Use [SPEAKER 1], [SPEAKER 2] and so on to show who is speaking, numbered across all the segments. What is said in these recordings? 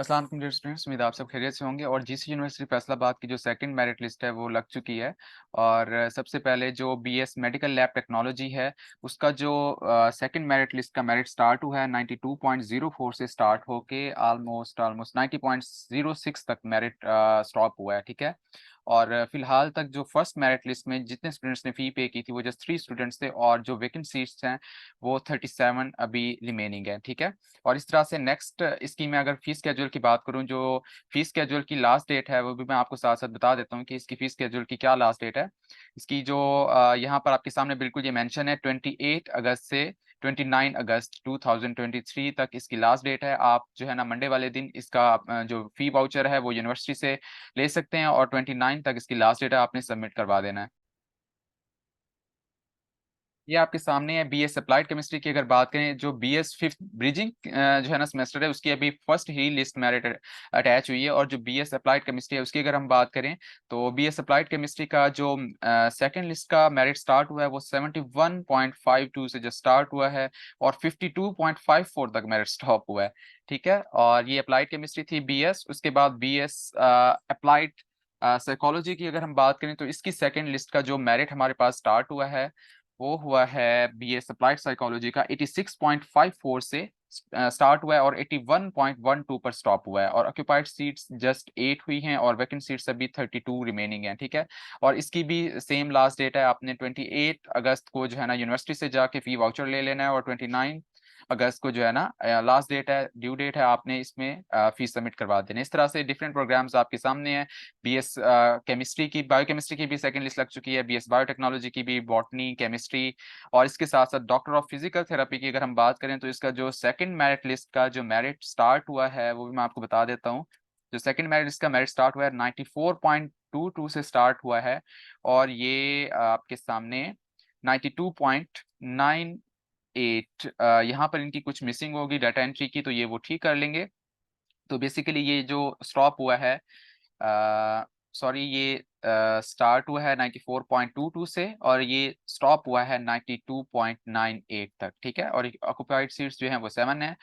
[SPEAKER 1] अस्सलाम वालेकुम dear students, उम्मीद है आप सब खैरियत से होंगे। और जीसी यूनिवर्सिटी फैसलाबाद की जो सेकंड मेरिट लिस्ट है वो लग चुकी है। और सबसे पहले जो बीएस मेडिकल लैब टेक्नोलॉजी है उसका जो सेकंड मेरिट लिस्ट का मेरिट स्टार्ट हुआ है 92.04 से स्टार्ट होके ऑलमोस्ट 90.06 तक मेरिट स्टॉप हुआ है। ठीक है। और फिलहाल तक जो फर्स्ट मेरिट लिस्ट में जितने स्टूडेंट्स ने फ़ी पे की थी वो जस्ट 3 स्टूडेंट्स थे, और जो वैकेंट सीट्स हैं वो 37 अभी रिमेनिंग है। ठीक है। और इस तरह से नेक्स्ट इसकी मैं अगर फीस स्केड्यूल की बात करूं, जो फीस स्केड्यूल की लास्ट डेट है वो भी मैं आपको साथ साथ बता देता हूं कि इसकी फीस स्केड्यूल की क्या लास्ट डेट है। इसकी जो यहाँ पर आपके सामने बिल्कुल ये मेंशन है 28 अगस्त से 29 अगस्त 2023 तक इसकी लास्ट डेट है। आप जो है ना मंडे वाले दिन इसका जो फी वाउचर है वो यूनिवर्सिटी से ले सकते हैं, और 29 तक इसकी लास्ट डेट है, आपने सबमिट करवा देना है। ये आपके सामने है बीएस अप्लाइड केमिस्ट्री की। अगर बात करें जो बीएस फिफ्थ ब्रिजिंग जो है ना सेमेस्टर है उसकी अभी फर्स्ट ही लिस्ट मेरिट अटैच हुई है। और जो बीएस अप्लाइड केमिस्ट्री है उसकी अगर हम बात करें तो बीएस अप्लाइड केमिस्ट्री का जो सेकंड लिस्ट का मेरिट स्टार्ट हुआ है वो 71.52 से जो स्टार्ट हुआ है, और 52.54 तक मेरिट स्टॉप हुआ है। ठीक है। और ये अप्लाइड केमिस्ट्री थी बीएस। उसके बाद बीएस अप्लाइड साइकोलॉजी की अगर हम बात करें तो इसकी सेकंड लिस्ट का जो मेरिट हमारे पास स्टार्ट हुआ है वो हुआ है बीएस अप्लाइड साइकोलॉजी का 86.54 से स्टार्ट हुआ है, और 81.12 पर स्टॉप हुआ है। और ऑक्यूपाइड सीट्स जस्ट 8 हुई हैं, और वैकेंट सीट्स अभी 32 रिमेनिंग हैं। ठीक है। और इसकी भी सेम लास्ट डेट है, आपने 28 अगस्त को जो है ना यूनिवर्सिटी से जाके फी वाउचर ले लेना है, और 29 अगस्त को जो है ना लास्ट डेट है, ड्यू डेट है, आपने इसमें फीस सबमिट करवा देना है। इस तरह से डिफरेंट प्रोग्राम्स आपके सामने हैं। बीएस केमिस्ट्री की, बायोकेमिस्ट्री की भी सेकंड लिस्ट लग चुकी है, बीएस बायोटेक्नोलॉजी की भी, बॉटनी, केमिस्ट्री, और इसके साथ साथ डॉक्टर ऑफ फिजिकल थेरेपी की अगर हम बात करें तो इसका जो सेकंड मेरिट लिस्ट का जो मेरिट स्टार्ट हुआ है वो भी मैं आपको बता देता हूँ। जो सेकंड मेरिट लिस्ट का मेरिट स्टार्ट हुआ है 94.22 से स्टार्ट हुआ है, और ये आपके सामने 92.98 यहाँ पर इनकी कुछ मिसिंग होगी डाटा एंट्री की, तो ये वो ठीक कर लेंगे। तो बेसिकली ये जो स्टॉप हुआ है, सॉरी, ये स्टार्ट हुआ है 94.22 से, और ये स्टॉप हुआ है 92.98 तक। ठीक है। और ऑक्युपाइड सीट्स जो हैं वो 7 हैं,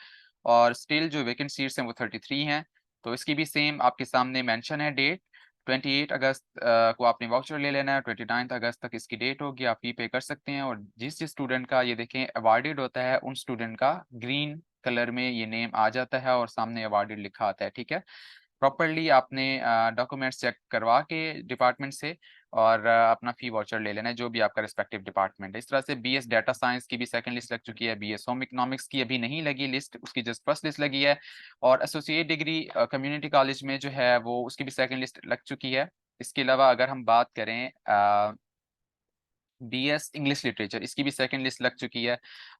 [SPEAKER 1] और स्टिल जो वैकेंट सीट्स हैं वो 33 हैं। तो इसकी भी सेम आपके सामने मेंशन है डेट। 28 अगस्त को आपने वाउचर ले लेना है, 29 अगस्त तक इसकी डेट होगी, आप फी पे कर सकते हैं। और जिस जिस स्टूडेंट का ये देखें अवार्डेड होता है उन स्टूडेंट का ग्रीन कलर में ये नेम आ जाता है और सामने अवार्डेड लिखा आता है। ठीक है। प्रॉपरली आपने डॉक्यूमेंट्स चेक करवा के डिपार्टमेंट से, और अपना फी वाउचर ले लेना है जो भी आपका रिस्पेक्टिव डिपार्टमेंट है। इस तरह से बीएस डाटा साइंस की भी सेकंड लिस्ट लग चुकी है, बीएस होम इकोनॉमिक्स की अभी नहीं लगी लिस्ट, उसकी जस्ट फर्स्ट लिस्ट लगी है। और एसोसिएट डिग्री कम्युनिटी कॉलेज में जो है वो उसकी भी सेकंड लिस्ट लग चुकी है। इसके अलावा अगर हम बात करें बीएस इंग्लिश लिटरेचर, इसकी भी सेकंड लिस्ट लग चुकी है।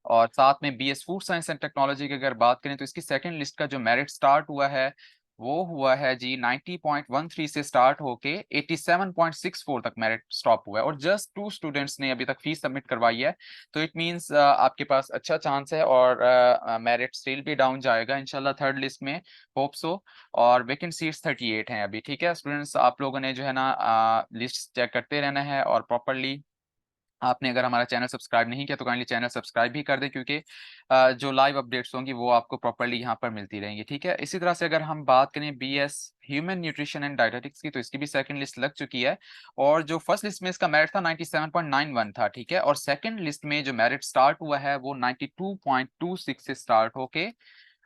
[SPEAKER 1] और साथ में BS food science and technology की अगर बात करें तो इसकी सेकंड लिस्ट का जो मेरिट स्टार्ट हुआ है वो हुआ है जी 90.13 से स्टार्ट होके 87.64 तक मेरिट स्टॉप हुआ है, और जस्ट 2 स्टूडेंट्स ने अभी तक फीस सबमिट करवाई है। तो इट मींस आपके पास अच्छा चांस है, और मेरिट स्टिल भी डाउन जाएगा इंशाल्लाह थर्ड लिस्ट में, होप सो। और वैकेंट सीट्स 38 हैं अभी। ठीक है स्टूडेंट्स, आप लोगों ने जो है ना लिस्ट चेक करते रहना है, और प्रॉपरली आपने अगर हमारा चैनल सब्सक्राइब नहीं किया तो काइंडली चैनल सब्सक्राइब भी कर दें, क्योंकि जो लाइव अपडेट्स होंगी वो आपको प्रॉपर्ली यहाँ पर मिलती रहेंगी। ठीक है। इसी तरह से अगर हम बात करें BS human nutrition and dietetics की, तो इसकी भी सेकंड लिस्ट लग चुकी है। और जो फर्स्ट लिस्ट में इसका मेरिट था 97.91 था। ठीक है। और सेकंड लिस्ट में जो मेरिट स्टार्ट हुआ है वो 92.26 से स्टार्ट होके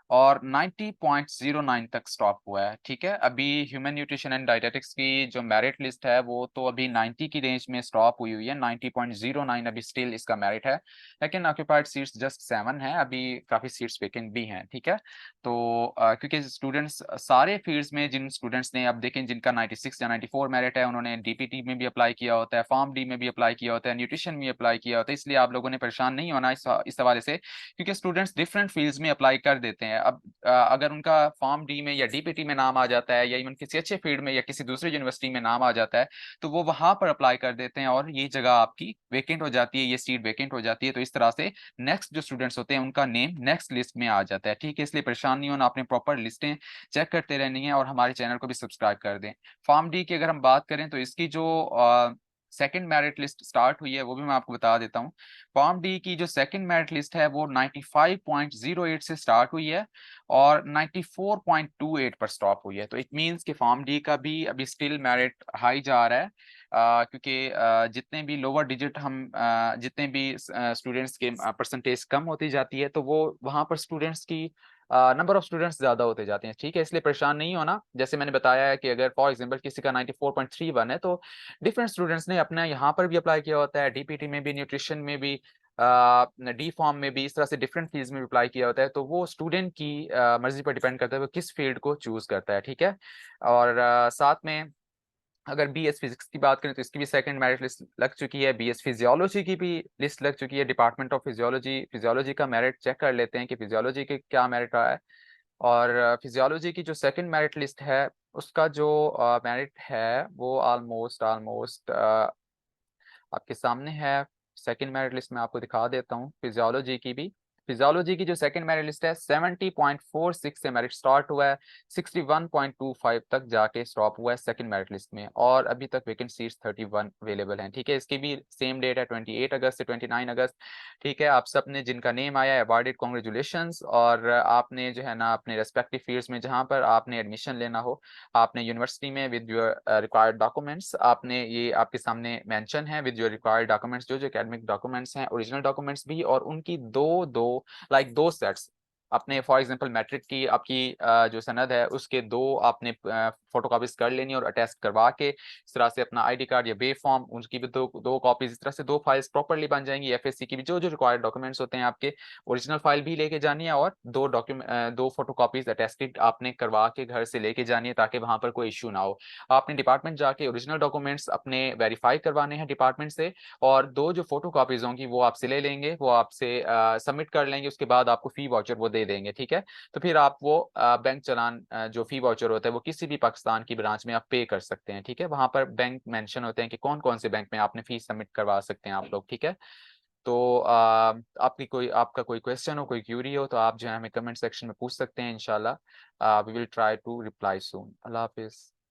[SPEAKER 1] और 90.09 तक स्टॉप हुआ है। ठीक है। अभी ह्यूमन न्यूट्रिशन एंड डाइटेटिक्स की जो मेरिट लिस्ट है वो तो अभी 90 की रेंज में स्टॉप हुई हुई है, 90.09 अभी स्टिल इसका मेरिट है। लेकिन ऑक्यूपाइड सीट्स जस्ट 7 है, अभी काफी सीट्स वेकेंट भी हैं। ठीक है। तो क्योंकि स्टूडेंट्स सारे फील्ड्स में, जिन स्टूडेंट्स ने अब देखें जिनका 96 या 94 मेरिट है उन्होंने डीपीटी में भी अप्लाई किया होता है, फार्म डी में भी अप्लाई किया होता है, न्यूट्रिशन में अप्लाई किया होता है, इसलिए आप लोगों ने परेशान नहीं होना इस हवाले से, क्योंकि स्टूडेंट्स डिफरेंट फील्ड्स में अप्लाई कर देते हैं। अब अगर उनका फॉर्म डी में या डीपीटी में नाम आ जाता है, या इवन किसी अच्छे फील्ड में या किसी दूसरी यूनिवर्सिटी में नाम आ जाता है, तो वो वहां पर अप्लाई कर देते हैं, और ये जगह आपकी वेकेंट हो जाती है, ये सीट वेकेंट हो जाती है। तो इस तरह से नेक्स्ट जो स्टूडेंट्स होते हैं उनका नेम नेक्स्ट लिस्ट में आ जाता है। ठीक है। इसलिए परेशान नहीं होना, आपने प्रॉपर लिस्टें चेक करते रहनी है, और हमारे चैनल को भी सब्सक्राइब कर दें। फॉर्म डी की अगर हम बात करें तो इसकी जो सेकंड मेरिट लिस्ट स्टार्ट हुई है वो भी मैं आपको बता देता हूँ। फॉर्म डी की जो सेकंड मेरिट लिस्ट है वो 95.08 से स्टार्ट हुई है और 94.28 पर स्टॉप हुई है। तो इट मींस कि फॉर्म डी का भी अभी स्टिल मेरिट हाई जा रहा है, क्योंकि जितने भी लोअर डिजिट हम जितने भी स्टूडेंट्स के परसेंटेज कम होती जाती है तो वो वहाँ पर स्टूडेंट्स की नंबर ऑफ स्टूडेंट्स ज्यादा होते जाते हैं। ठीक है, इसलिए परेशान नहीं होना। जैसे मैंने बताया है कि अगर फॉर एग्जांपल किसी का 94.31 है तो डिफरेंट स्टूडेंट्स ने अपना यहाँ पर भी अप्लाई किया होता है, डीपीटी में भी, न्यूट्रिशन में भी, डी फॉर्म में भी, इस तरह से डिफरेंट फील्ड्स में भी अप्लाई किया होता है। तो वो स्टूडेंट की मर्जी पर डिपेंड करता है वो किस फील्ड को चूज करता है। ठीक है, और साथ में अगर बीएस फिजिक्स की बात करें तो इसकी भी सेकंड मेरिट लिस्ट लग चुकी है। बीएस फिजियोलॉजी की भी लिस्ट लग चुकी है। डिपार्टमेंट ऑफ फिजियोलॉजी, फिजियोलॉजी का मेरिट चेक कर लेते हैं कि फिजियोलॉजी के क्या मेरिट रहा है। और फिजियोलॉजी की जो सेकंड मेरिट लिस्ट है उसका जो मेरिट है वो ऑलमोस्ट ऑलमोस्ट आपके सामने है। सेकंड मेरिट लिस्ट में आपको दिखा देता हूँ फिजियोलॉजी की भी। फिजियोलॉजी की जो सेकंड मेरिट लिस्ट है 70.46 से मेरिट स्टार्ट हुआ है, 61.25 तक जाके स्टॉप हुआ है सेकंड मेरिट लिस्ट में, और अभी तक वेकेंट सीट्स 31 अवेलेबल हैं। ठीक है, इसकी भी सेम डेट है 28 अगस्त से 29 अगस्त। ठीक है, आप सब ने जिनका नेम आया है अवॉर्डेड कॉन्ग्रेचुलेशंस। और आपने जो है ना अपने रेस्पेक्टिव फील्ड्स में जहाँ पर आपने एडमिशन लेना हो, आपने यूनिवर्सिटी में विद योर रिक्वायर्ड डॉक्यूमेंट्स, आपने ये आपके सामने मेंशन है विद योर रिक्वायर्ड डॉक्यूमेंट्स, जो जो एकेडमिक डॉक्यूमेंट्स हैं, ओरिजिनल डॉक्यूमेंट्स भी, और उनकी दो सेट्स अपने, फॉर एग्जांपल मैट्रिक की आपकी जो सनद है उसके दो आपने फोटोकॉपीज कर लेनी और अटैच करवा के इस तरह से अपना आईडी कार्ड या बे फॉर्म, उनकी भी दो कॉपीज, इस तरह से दो फाइल्स प्रॉपर्ली बन जाएंगी। एफएससी की भी जो जो रिक्वायर्ड डॉक्यूमेंट्स होते हैं आपके, ओरिजिनल फाइल भी लेके जानी है और दो फोटोकॉपीज अटेस्टेड आपने करवा के घर से लेके जानी है ताकि वहां पर कोई इश्यू ना हो। आपने डिपार्टमेंट जाके ओरिजिनल डॉक्यूमेंट्स अपने वेरीफाई करवाने हैं डिपार्टमेंट से, और दो जो फोटो कॉपीज होंगी वो आपसे ले लेंगे, वो आपसे सबमिट कर लेंगे, उसके बाद आपको फी वाउचर वो दे देंगे। ठीक है, तो फिर आप वो बैंक चलान जो फी वाउचर होता है वो किसी भी पाकिस्तान की ब्रांच में आप पे कर सकते हैं। ठीक है, वहां पर बैंक मेंशन होते हैं कि कौन कौन से बैंक में आपने फीस सबमिट करवा सकते हैं आप लोग। ठीक है, तो आपका कोई क्वेश्चन हो, कोई क्यूरी हो तो आप जो है हमें कमेंट सेक्शन में पूछ सकते हैं। इंशाल्लाह we will try to reply soon. अल्लाह हाफिज।